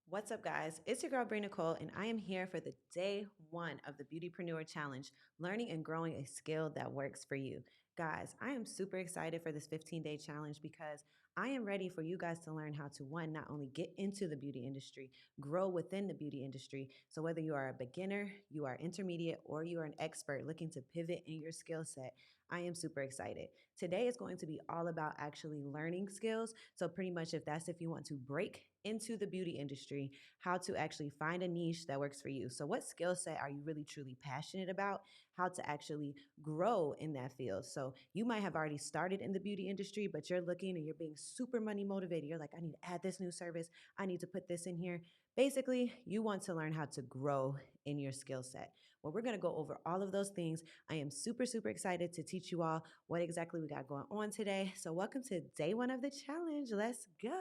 What's up, guys? It's your girl, Brie Nicole, and I am here for the day one of the BeautyPrenuer Challenge, learning and growing a skill that works for you. Guys, I am super excited for this 15-day challenge because I am ready for you guys to learn how to, one, not only get into the beauty industry, grow within the beauty industry. So whether you are a beginner, you are intermediate, or you are an expert looking to pivot in your skill set, I am super excited. Today is going to be all about actually learning skills. So pretty much if you want to break into the beauty industry, how to actually find a niche that works for you. So what skill set are you really truly passionate about? How to actually grow in that field. So you might have already started in the beauty industry, but you're looking and you're being super money motivated. You're like, I need to add this new service. I need to put this in here. Basically, you want to learn how to grow in your skill set. Well, we're going to go over all of those things. I am super, super excited to teach you all what exactly we got going on today. So, welcome to day one of the challenge. Let's go.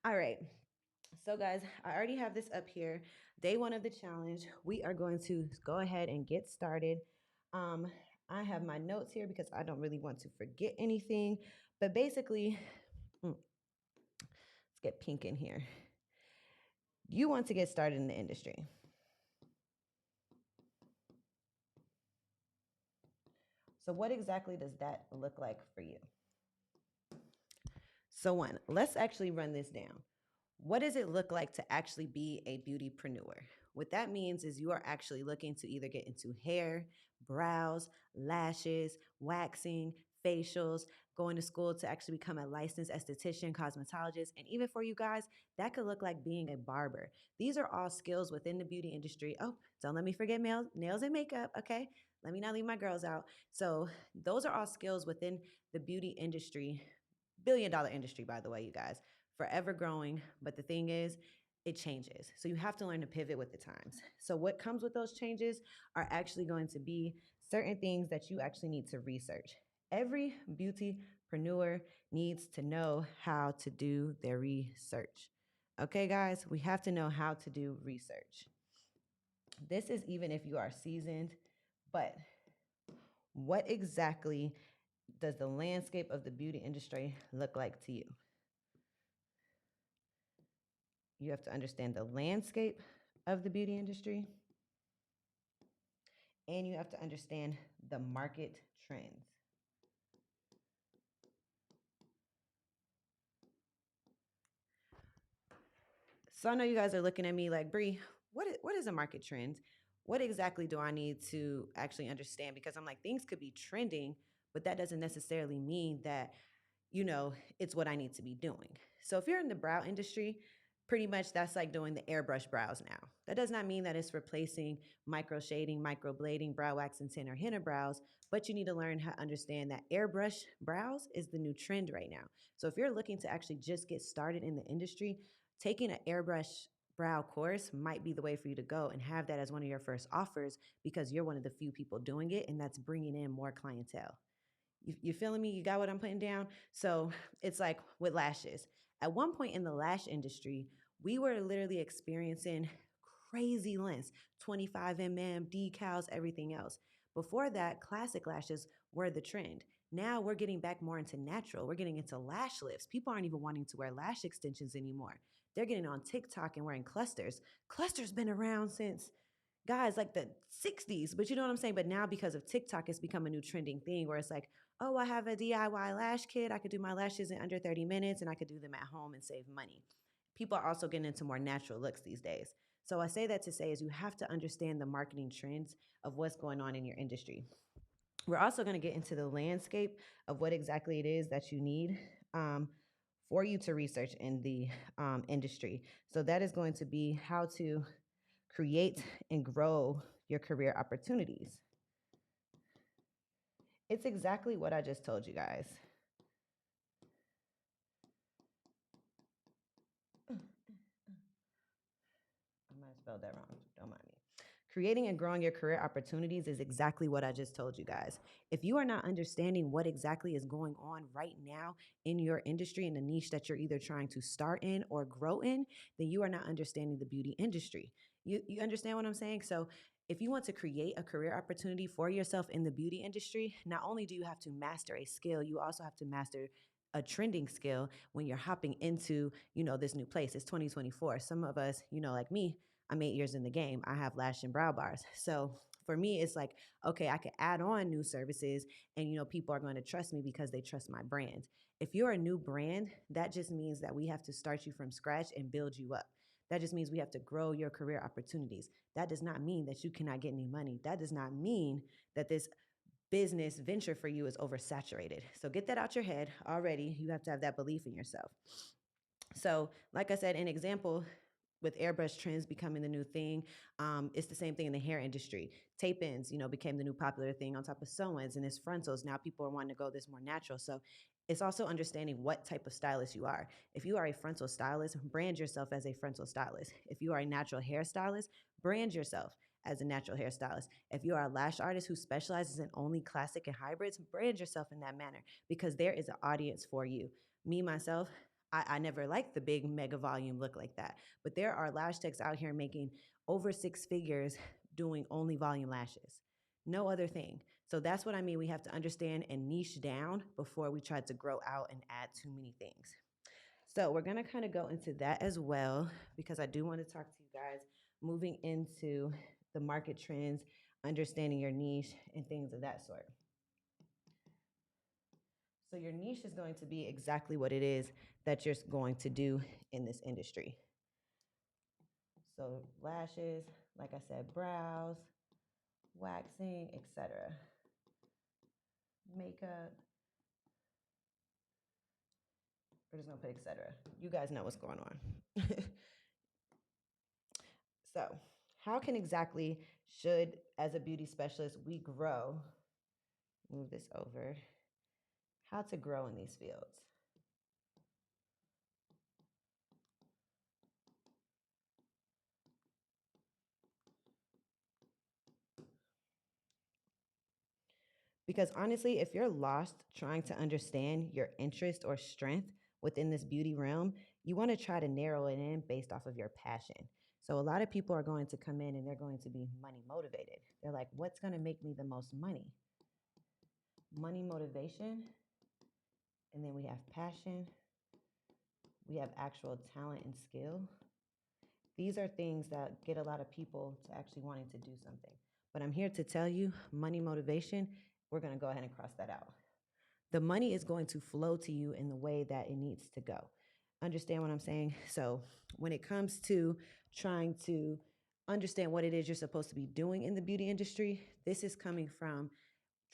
All right. So, guys, I already have this up here. Day one of the challenge. We are going to go ahead and get started. Um, I have my notes here because I don't really want to forget anything. But basically, let's get pink in here. You want to get started in the industry. So, what exactly does that look like for you? So, one, let's actually run this down. What does it look like to actually be a beautypreneur? What that means is you are actually looking to either get into hair, brows, lashes, waxing, facials, going to school to actually become a licensed esthetician, cosmetologist, and even for you guys, that could look like being a barber. These are all skills within the beauty industry. Oh, don't let me forget nails and makeup, okay? Let me not leave my girls out. So, those are all skills within the beauty industry, billion-dollar industry, by the way, you guys, forever growing. But the thing is, it changes. So you have to learn to pivot with the times. So what comes with those changes are actually going to be certain things that you actually need to research. Every beautypreneur needs to know how to do their research. Okay, guys, we have to know how to do research. This is even if you are seasoned, but what exactly does the landscape of the beauty industry look like to you? You have to understand the landscape of the beauty industry, and you have to understand the market trends. So I know you guys are looking at me like, Bree, what is a market trend? What exactly do I need to actually understand? Because I'm like, things could be trending, but that doesn't necessarily mean that, it's what I need to be doing. So if you're in the brow industry, pretty much that's like doing the airbrush brows now. That does not mean that it's replacing micro shading, micro blading, brow wax, and tint or henna brows, but you need to learn how to understand that airbrush brows is the new trend right now. So if you're looking to actually just get started in the industry, taking an airbrush brow course might be the way for you to go and have that as one of your first offers because you're one of the few people doing it and that's bringing in more clientele. You feeling me? You got what I'm putting down? So it's like with lashes. At one point in the lash industry, we were literally experiencing crazy lengths, 25 decals, everything else. Before that, classic lashes were the trend. Now we're getting back more into natural. We're getting into lash lifts. People aren't even wanting to wear lash extensions anymore. They're getting on TikTok and wearing clusters. Clusters been around since guys like the 60s, but you know what I'm saying? But now because of TikTok, it's become a new trending thing where it's like, oh, I have a DIY lash kit. I could do my lashes in under 30 minutes and I could do them at home and save money. People are also getting into more natural looks these days. So I say that to say is you have to understand the marketing trends of what's going on in your industry. We're also going to get into the landscape of what exactly it is that you need for you to research in the industry. So that is going to be how to create and grow your career opportunities. It's exactly what I just told you guys. I might have spelled that wrong. Don't mind me. Creating and growing your career opportunities is exactly what I just told you guys. If you are not understanding what exactly is going on right now in your industry, in the niche that you're either trying to start in or grow in, then you are not understanding the beauty industry. You understand what I'm saying? So if you want to create a career opportunity for yourself in the beauty industry, not only do you have to master a skill, you also have to master a trending skill when you're hopping into, this new place. It's 2024. Some of us, like me, I'm 8 years in the game. I have lash and brow bars. So for me, it's like, okay, I could add on new services and, people are going to trust me because they trust my brand. If you're a new brand, that just means that we have to start you from scratch and build you up. That just means we have to grow your career opportunities. That does not mean that you cannot get any money. That does not mean that this business venture for you is oversaturated. So get that out your head already. You have to have that belief in yourself. So, like I said, an example with airbrush trends becoming the new thing, it's the same thing in the hair industry. Tape-ins, became the new popular thing on top of sew-ins and it's frontals. Now people are wanting to go this more natural. So it's also understanding what type of stylist you are. If you are a frontal stylist, brand yourself as a frontal stylist. If you are a natural hairstylist, brand yourself as a natural hairstylist. If you are a lash artist who specializes in only classic and hybrids, brand yourself in that manner because there is an audience for you. Me, myself, I never liked the big mega volume look like that. But there are lash techs out here making over 6 figures doing only volume lashes. No other thing. So that's what I mean. We have to understand and niche down before we try to grow out and add too many things. So we're going to kind of go into that as well because I do want to talk to you guys moving into the market trends, understanding your niche, and things of that sort. So your niche is going to be exactly what it is that you're going to do in this industry. So lashes, like I said, brows, waxing, etc. Makeup. We're just gonna put etc. You guys know what's going on. So, how can exactly should as a beauty specialist we grow? Move this over. How to grow in these fields? Because honestly, if you're lost trying to understand your interest or strength within this beauty realm, you want to try to narrow it in based off of your passion. So a lot of people are going to come in and they're going to be money motivated. They're like, what's going to make me the most money? Money motivation. And then we have passion. We have actual talent and skill. These are things that get a lot of people to actually wanting to do something. But I'm here to tell you, money motivation, we're going to go ahead and cross that out. The money is going to flow to you in the way that it needs to go. Understand what I'm saying? So when it comes to trying to understand what it is you're supposed to be doing in the beauty industry, this is coming from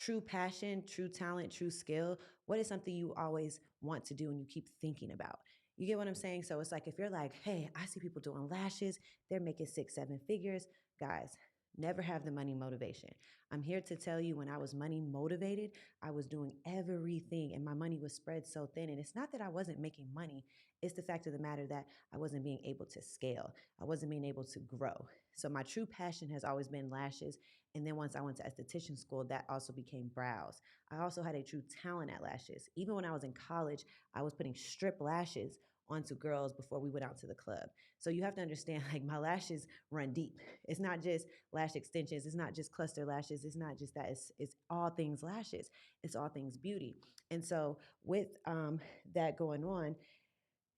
true passion, true talent, true skill. What is something you always want to do and you keep thinking about? You get what I'm saying? So it's like if you're like, hey, I see people doing lashes, they're making 6, 7 figures. Guys, never have the money motivation. I'm here to tell you when I was money motivated, I was doing everything and my money was spread so thin. And it's not that I wasn't making money, it's the fact of the matter that I wasn't being able to scale. I wasn't being able to grow. So my true passion has always been lashes. And then once I went to esthetician school, that also became brows. I also had a true talent at lashes. Even when I was in college, I was putting strip lashes onto girls before we went out to the club. So you have to understand, like my lashes run deep. It's not just lash extensions. It's not just cluster lashes. It's not just that. It's all things lashes. It's all things beauty. And so with that going on,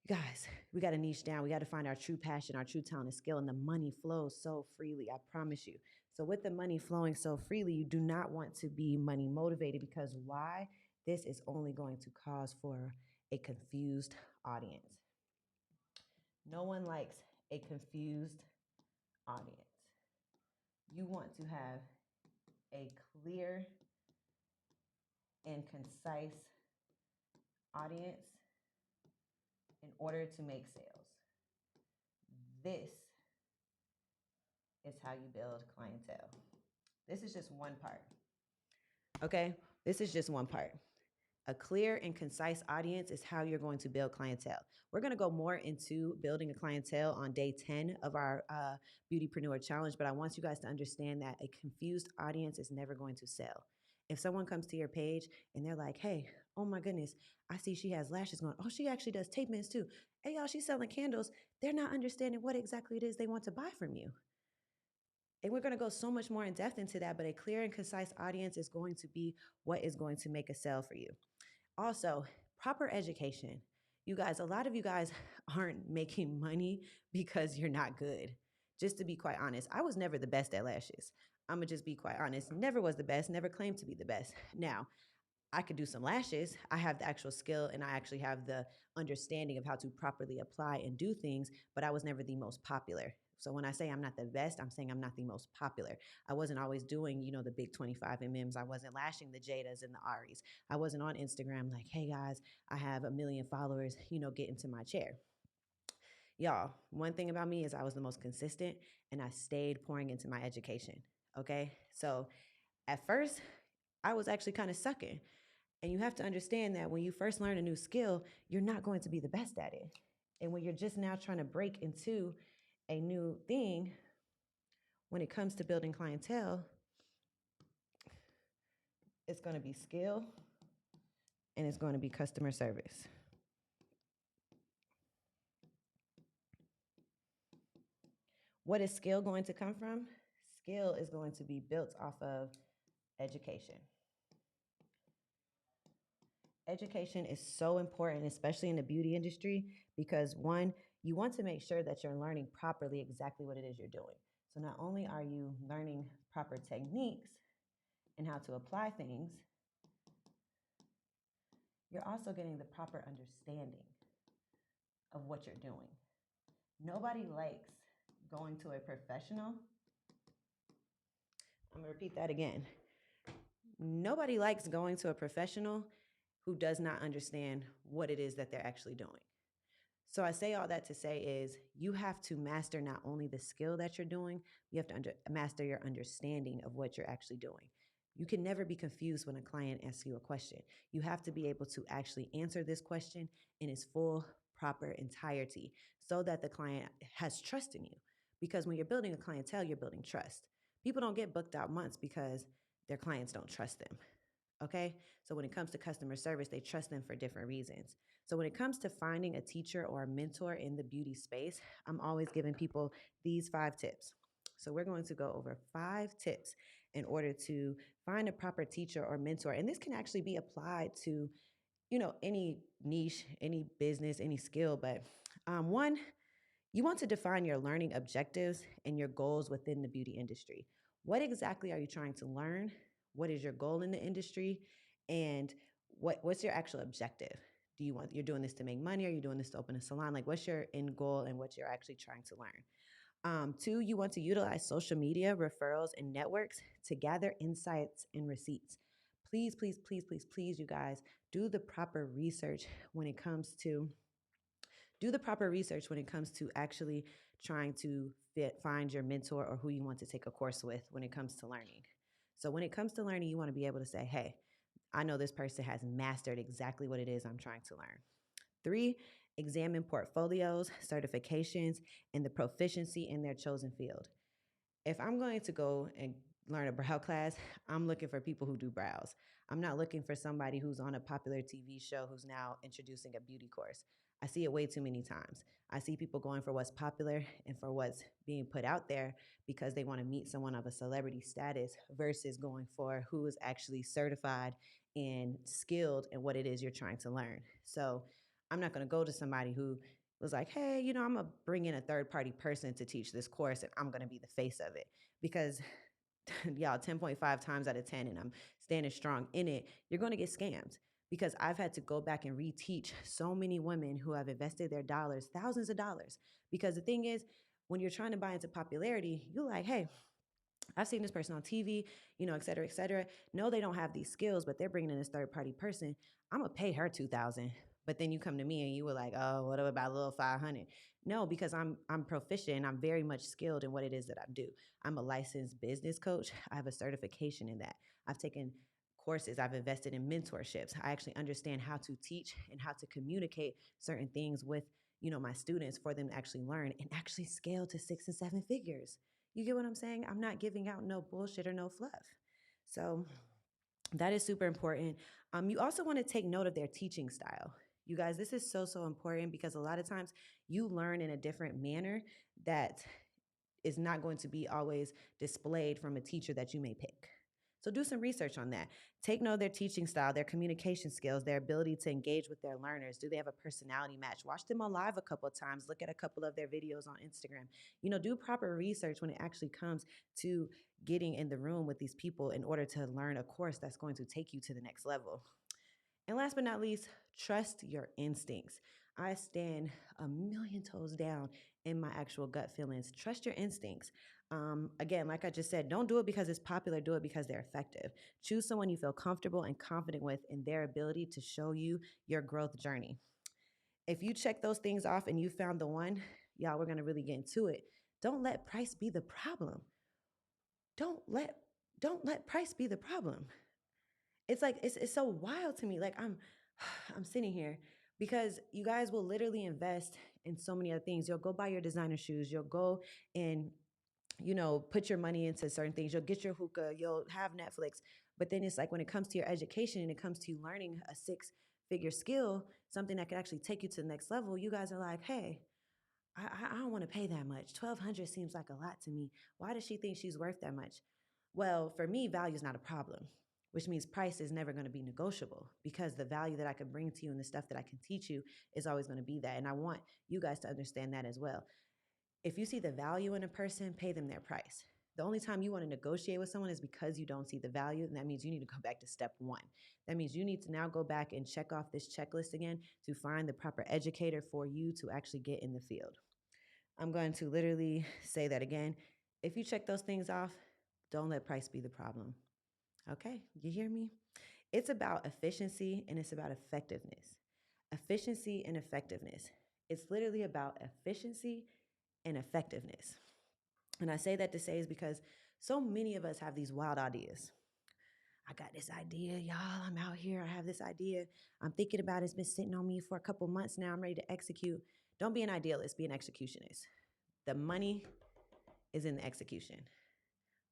guys, we got to niche down. We got to find our true passion, our true talent and skill, and the money flows so freely. I promise you. So with the money flowing so freely, you do not want to be money motivated because why? This is only going to cause for a confused audience. No one likes a confused audience. You want to have a clear and concise audience in order to make sales. This is how you build clientele. This is just one part. Okay? This is just one part. A clear and concise audience is how you're going to build clientele. We're going to go more into building a clientele on day 10 of our BeautyPrenuer challenge, but I want you guys to understand that a confused audience is never going to sell. If someone comes to your page and they're like, hey, oh my goodness, I see she has lashes going. Oh, she actually does tape mints too. Hey, y'all, she's selling candles. They're not understanding what exactly it is they want to buy from you. And we're going to go so much more in depth into that, but a clear and concise audience is going to be what is going to make a sale for you. Also, proper education. You guys, a lot of you guys aren't making money because you're not good. Just to be quite honest, I was never the best at lashes. I'm gonna just be quite honest. Never was the best, never claimed to be the best. Now, I could do some lashes. I have the actual skill and I actually have the understanding of how to properly apply and do things, but I was never the most popular. So when I say I'm not the best, I'm saying I'm not the most popular. I wasn't always doing, the big 25 MMs. I wasn't lashing the Jadas and the Aries. I wasn't on Instagram like, hey guys, I have a million followers, get into my chair. Y'all, one thing about me is I was the most consistent and I stayed pouring into my education. Okay. So at first, I was actually kind of sucking. And you have to understand that when you first learn a new skill, you're not going to be the best at it. And when you're just now trying to break into a new thing, when it comes to building clientele, it's going to be skill and it's going to be customer service. What is skill going to come from? Skill is going to be built off of education. Education is so important, especially in the beauty industry, because one, you want to make sure that you're learning properly exactly what it is you're doing. So not only are you learning proper techniques and how to apply things, you're also getting the proper understanding of what you're doing. Nobody likes going to a professional. I'm going to repeat that again. Nobody likes going to a professional who does not understand what it is that they're actually doing. So I say all that to say is you have to master not only the skill that you're doing, you have to master your understanding of what you're actually doing. You can never be confused when a client asks you a question. You have to be able to actually answer this question in its full, proper entirety so that the client has trust in you. Because when you're building a clientele, you're building trust. People don't get booked out months because their clients don't trust them. Okay. So when it comes to customer service, they trust them for different reasons. So when it comes to finding a teacher or a mentor in the beauty space, I'm always giving people these 5 tips. So we're going to go over 5 tips in order to find a proper teacher or mentor. And this can actually be applied to, any niche, any business, any skill. But one, you want to define your learning objectives and your goals within the beauty industry. What exactly are you trying to learn? What is your goal in the industry? And what's your actual objective? You're doing this to make money? Are you doing this to open a salon? Like, what's your end goal and what you're actually trying to learn? 2, you want to utilize social media, referrals, and networks to gather insights and receipts. Please, please, please, please, please, you guys, do the proper research when it comes to actually trying to find your mentor or who you want to take a course with when it comes to learning. So when it comes to learning, you want to be able to say, hey, I know this person has mastered exactly what it is I'm trying to learn. 3, examine portfolios, certifications, and the proficiency in their chosen field. If I'm going to go and learn a brow class, I'm looking for people who do brows. I'm not looking for somebody who's on a popular TV show who's now introducing a beauty course. I see it way too many times. I see people going for what's popular and for what's being put out there because they want to meet someone of a celebrity status versus going for who is actually certified and skilled in what it is you're trying to learn. So I'm not going to go to somebody who was like, hey, I'm going to bring in a third party person to teach this course and I'm going to be the face of it. Because y'all, 10.5 times out of 10, and I'm standing strong in it, you're going to get scammed. Because I've had to go back and reteach so many women who have invested their dollars, thousands of dollars. Because the thing is, when you're trying to buy into popularity, you're like, hey, I've seen this person on TV, et cetera, et cetera. No, they don't have these skills, but they're bringing in this third party person. I'm going to pay her $2,000. But then you come to me and you were like, oh, what about a little 500? No, because I'm proficient and I'm very much skilled in what it is that I do. I'm a licensed business coach. I have a certification in that. I've taken courses. I've invested in mentorships. I actually understand how to teach and how to communicate certain things with, my students for them to actually learn and actually scale to 6 and 7 figures. You get what I'm saying? I'm not giving out no bullshit or no fluff. So that is super important. You also want to take note of their teaching style. You guys, this is so, so important because a lot of times you learn in a different manner that is not going to be always displayed from a teacher that you may pick. So do some research on that. Take note of their teaching style, their communication skills, their ability to engage with their learners. Do they have a personality match? Watch them on live a couple of times. Look at a couple of their videos on Instagram. Do proper research when it actually comes to getting in the room with these people in order to learn a course that's going to take you to the next level. And last but not least, trust your instincts. I stand a million toes down in my actual gut feelings. Trust your instincts. Again, like I just said, don't do it because it's popular, do it because they're effective. Choose someone you feel comfortable and confident with in their ability to show you your growth journey. If you check those things off and you found the one, y'all, we're going to really get into it. Don't let price be the problem. Don't let don't let price be the problem. It's like it's so wild to me. Like I'm sitting here because you guys will literally invest in so many other things. You'll go buy your designer shoes. You'll go and put your money into certain things. You'll get your hookah. You'll have Netflix. But then it's like when it comes to your education and it comes to you learning a six-figure skill, something that could actually take you to the next level, you guys are like, hey, I don't want to pay that much. 1,200 seems like a lot to me. Why does she think she's worth that much? Well, for me, value is not a problem, which means price is never going to be negotiable because the value that I can bring to you and the stuff that I can teach you is always going to be that. And I want you guys to understand that as well. If you see the value in a person, pay them their price. The only time you want to negotiate with someone is because you don't see the value, and that means you need to go back to step one. That means you need to now go back and check off this checklist again to find the proper educator for you to actually get in the field. I'm going to literally say that again. If you check those things off, don't let price be the problem. Okay, you hear me? It's about efficiency and it's about effectiveness. Efficiency and effectiveness. It's literally about efficiency and effectiveness. And I say that to say is because so many of us have these wild ideas. I got this idea, y'all. I'm out here. I have this idea. I'm thinking about it. It's been sitting on me for a couple months now. I'm ready to execute. Don't be an idealist, be an executionist. The money is in the execution.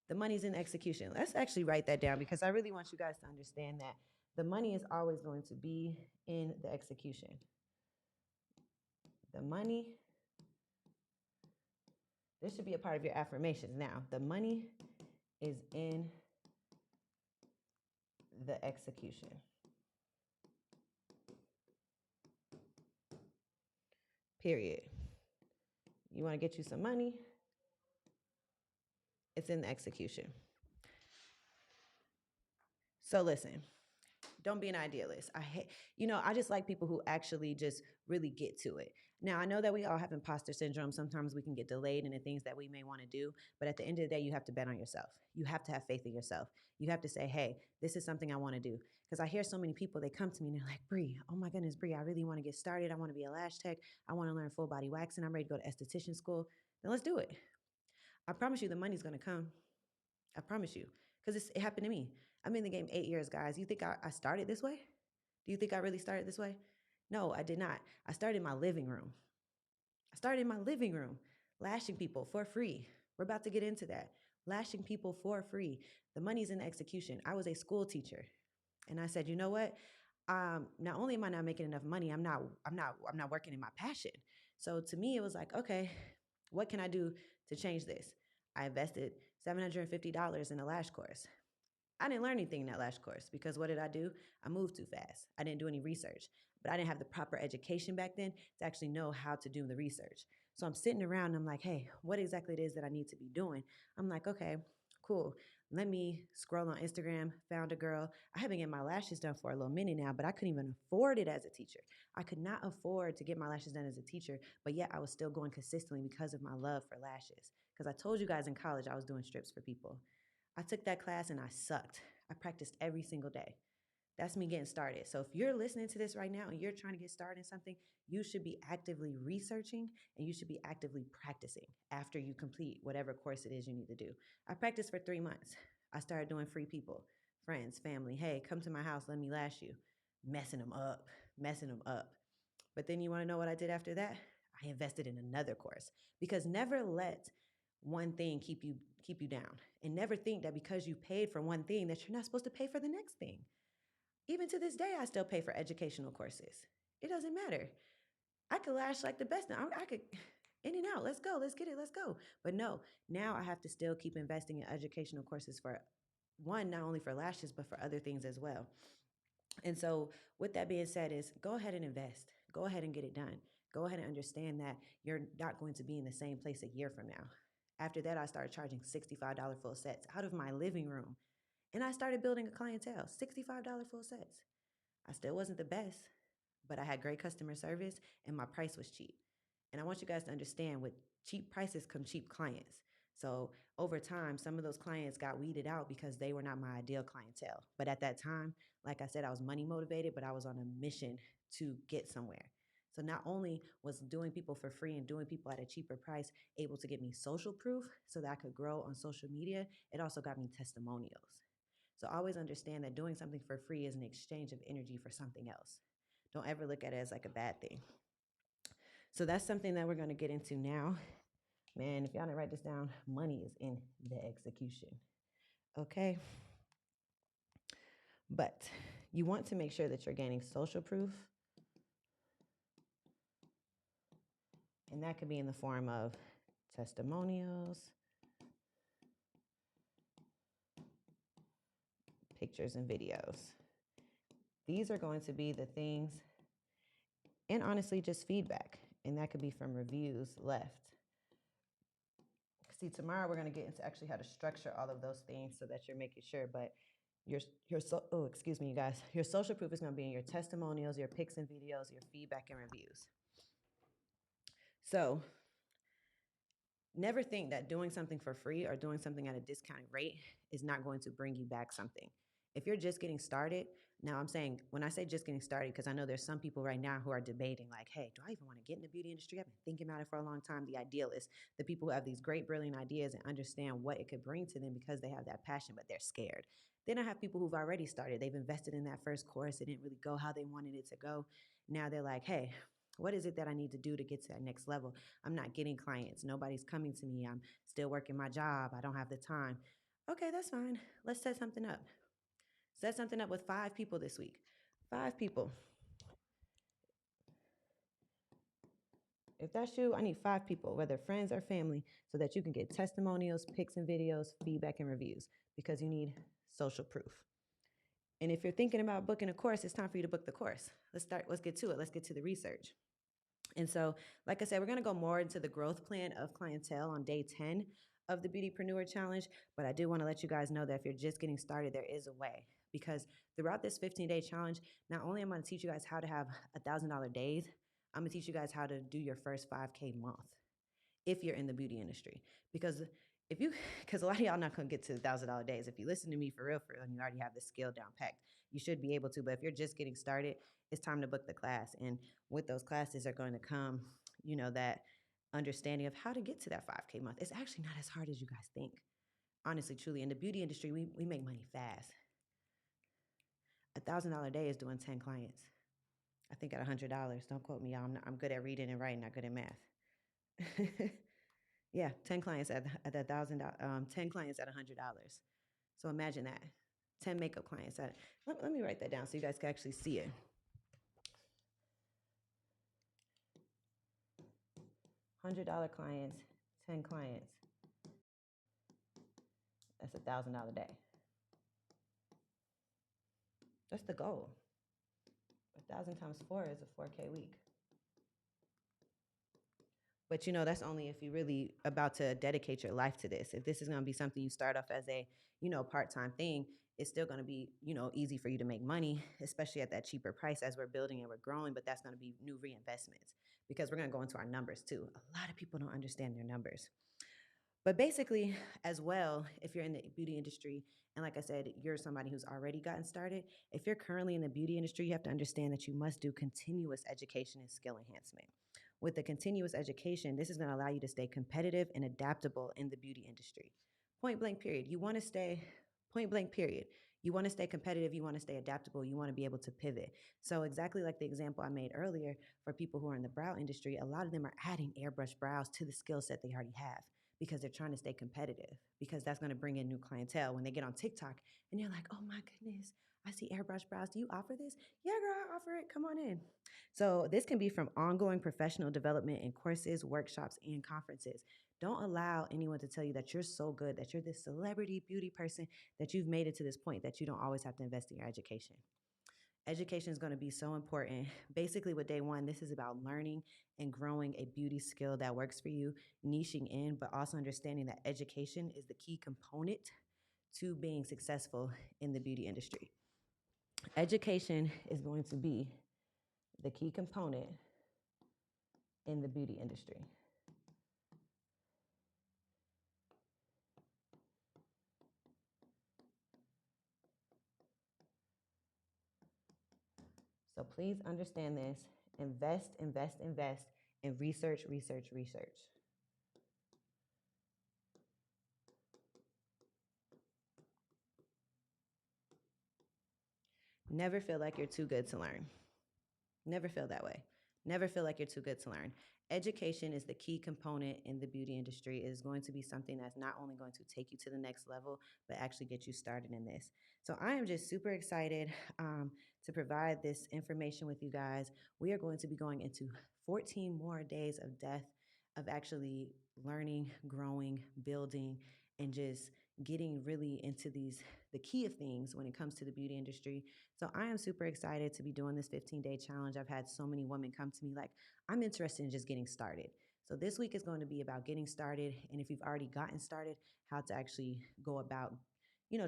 The money's in the execution. Let's actually write that down because I really want you guys to understand that the money is always going to be in the execution. The money, this should be a part of your affirmations now. The money is in the execution. Period. You want to get you some money? It's in the execution. So listen, don't be an idealist. I just like people who actually just really get to it. Now, I know that we all have imposter syndrome. Sometimes we can get delayed in the things that we may want to do, but at the end of the day, you have to bet on yourself. You have to have faith in yourself. You have to say, hey, this is something I want to do. Because I hear so many people, they come to me and they're like, Bree, oh my goodness, Bree, I really want to get started. I want to be a lash tech. I want to learn full body waxing. I'm ready to go to esthetician school. Then let's do it. I promise you the money's going to come. I promise you. Because it happened to me. I'm in the game 8 years, guys. You think I started this way? Do you think I really started this way? No, I did not. I started in my living room. I started in my living room, lashing people for free. We're about to get into that. Lashing people for free. The money's in the execution. I was a school teacher. And I said, you know what? Not only am I not making enough money, I'm not working in my passion. So to me, it was like, okay, what can I do to change this? I invested $750 in a lash course. I didn't learn anything in that lash course because what did I do? I moved too fast. I didn't do any research, but I didn't have the proper education back then to actually know how to do the research. So I'm sitting around and I'm like, hey, what exactly it is that I need to be doing? I'm like, okay, cool. Let me scroll on Instagram, found a girl. I have been getting my lashes done for a little minute now, but I couldn't even afford it as a teacher. I could not afford to get my lashes done as a teacher, but yet I was still going consistently because of my love for lashes. Because I told you guys in college I was doing strips for people. I took that class and I sucked. I practiced every single day. That's me getting started. So if you're listening to this right now and you're trying to get started in something, you should be actively researching and you should be actively practicing after you complete whatever course it is you need to do. I practiced for 3 months. I started doing free people, friends, family. Hey, come to my house, let me lash you. Messing them up, messing them up. But then you want to know what I did after that? I invested in another course because never let one thing keep you down, and never think that because you paid for one thing that you're not supposed to pay for the next thing. Even to this day, I still pay for educational courses. It doesn't matter. I could lash like the best now. I could in and out. Let's go. Let's get it. Let's go. But no, now I have to still keep investing in educational courses for one, not only for lashes, but for other things as well. And so, with that being said, is go ahead and invest. Go ahead and get it done. Go ahead and understand that you're not going to be in the same place a year from now. After that, I started charging $65 full sets out of my living room. And I started building a clientele, $65 full sets. I still wasn't the best, but I had great customer service and my price was cheap. And I want you guys to understand with cheap prices come cheap clients. So over time, some of those clients got weeded out because they were not my ideal clientele. But at that time, like I said, I was money motivated, but I was on a mission to get somewhere. So not only was doing people for free and doing people at a cheaper price able to get me social proof so that I could grow on social media, it also got me testimonials. So always understand that doing something for free is an exchange of energy for something else. Don't ever look at it as like a bad thing. So that's something that we're going to get into now. Man, if y'all didn't write this down, money is in the execution. Okay. But you want to make sure that you're gaining social proof. And that could be in the form of testimonials, pictures, and videos. These are going to be the things, and honestly, just feedback. And that could be from reviews left. See, tomorrow we're going to get into actually how to structure all of those things so that you're making sure. But excuse me, you guys. Your social proof is going to be in your testimonials, your pics and videos, your feedback and reviews. So never think that doing something for free or doing something at a discounted rate is not going to bring you back something. If you're just getting started, now I'm saying, when I say just getting started, because I know there's some people right now who are debating like, hey, do I even want to get in the beauty industry? I've been thinking about it for a long time. The idealists, the people who have these great, brilliant ideas and understand what it could bring to them because they have that passion, but they're scared. Then I have people who've already started. They've invested in that first course. It didn't really go how they wanted it to go. Now they're like, hey, what is it that I need to do to get to that next level? I'm not getting clients. Nobody's coming to me. I'm still working my job. I don't have the time. Okay, that's fine. Let's set something up. Set something up with 5 people this week. 5 people. If that's you, I need 5 people, whether friends or family, so that you can get testimonials, pics and videos, feedback and reviews, because you need social proof. And if you're thinking about booking a course, it's time for you to book the course. Let's get to it. Let's get to the research. And so, like I said, we're going to go more into the growth plan of clientele on day 10 of the BeautyPrenuer Challenge. But I do want to let you guys know that if you're just getting started, there is a way. Because throughout this 15-day challenge, not only am I going to teach you guys how to have $1,000 days, I'm going to teach you guys how to do your first 5K month if you're in the beauty industry. Because a lot of y'all not going to get to $1,000 days. If you listen to me for real, and you already have the skill down packed, you should be able to. But if you're just getting started, it's time to book the class. And with those classes are going to come, that understanding of how to get to that 5K month. It's actually not as hard as you guys think. Honestly, truly, in the beauty industry, we make money fast. $1,000 day is doing 10 clients. I think at $100. Don't quote me. I'm good at reading and writing, not good at math. Yeah, 10 clients at $1,000. 10 clients at $100. So imagine that. 10 makeup clients at. Let me write that down so you guys can actually see it. $100 clients, 10 clients. That's $1,000 day. That's the goal. 1,000 times 4 is a 4K week. But that's only if you're really about to dedicate your life to this. If this is going to be something you start off as a, part-time thing, it's still going to be, easy for you to make money, especially at that cheaper price as we're building and we're growing. But that's going to be new reinvestments because we're going to go into our numbers too. A lot of people don't understand their numbers. But basically, as well, if you're in the beauty industry, and like I said, you're somebody who's already gotten started, if you're currently in the beauty industry, you have to understand that you must do continuous education and skill enhancement. With the continuous education, this is going to allow you to stay competitive and adaptable in the beauty industry. Point blank, period. You want to stay, point blank, period. You want to stay competitive, you want to stay adaptable, you want to be able to pivot. So exactly like the example I made earlier for people who are in the brow industry, a lot of them are adding airbrush brows to the skill set they already have because they're trying to stay competitive, because that's going to bring in new clientele when they get on TikTok and you're like, oh my goodness, I see airbrush brows. Do you offer this? Yeah, girl, I offer it. Come on in. So this can be from ongoing professional development in courses, workshops, and conferences. Don't allow anyone to tell you that you're so good, that you're this celebrity beauty person, that you've made it to this point that you don't always have to invest in your education. Education is going to be so important. Basically, with day one, this is about learning and growing a beauty skill that works for you, niching in, but also understanding that education is the key component to being successful in the beauty industry. Education is going to be the key component in the beauty industry. So please understand this. Invest, invest, invest, and research, research, research. Never feel like you're too good to learn. Never feel that way. Never feel like you're too good to learn. Education is the key component in the beauty industry. It is going to be something that's not only going to take you to the next level, but actually get you started in this. So I am just super excited to provide this information with you guys. We are going to be going into 14 more days of depth of actually learning, growing, building, and just getting really into the key of things when it comes to the beauty industry. So I am super excited to be doing this 15-day challenge. I've had so many women come to me like, I'm interested in just getting started. So this week is going to be about getting started. And if you've already gotten started, how to actually go about,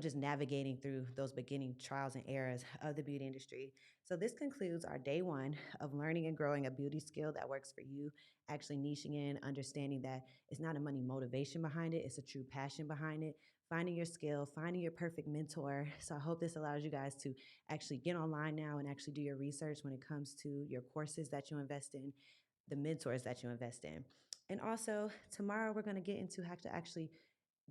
just navigating through those beginning trials and errors of the beauty industry. So this concludes our day one of learning and growing a beauty skill that works for you, actually niching in, understanding that it's not a money motivation behind it, it's a true passion behind it, finding your skill, finding your perfect mentor. So I hope this allows you guys to actually get online now and actually do your research when it comes to your courses that you invest in, the mentors that you invest in. And also, tomorrow we're going to get into how to actually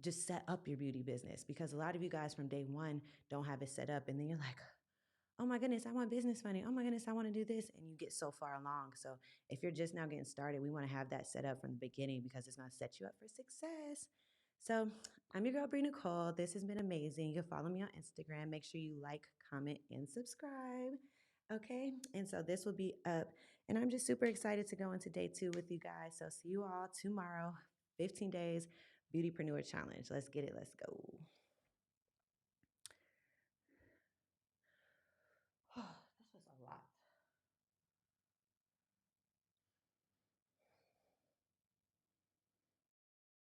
just set up your beauty business, because a lot of you guys from day one don't have it set up. And then you're like, oh my goodness, I want business funding. Oh my goodness, I want to do this. And you get so far along. So if you're just now getting started, we want to have that set up from the beginning because it's going to set you up for success. So I'm your girl, Bree Nicole. This has been amazing. You can follow me on Instagram. Make sure you like, comment, and subscribe. Okay. And so this will be up. And I'm just super excited to go into day two with you guys. So see you all tomorrow, 15 days, BeautyPrenuer Challenge. Let's get it. Let's go.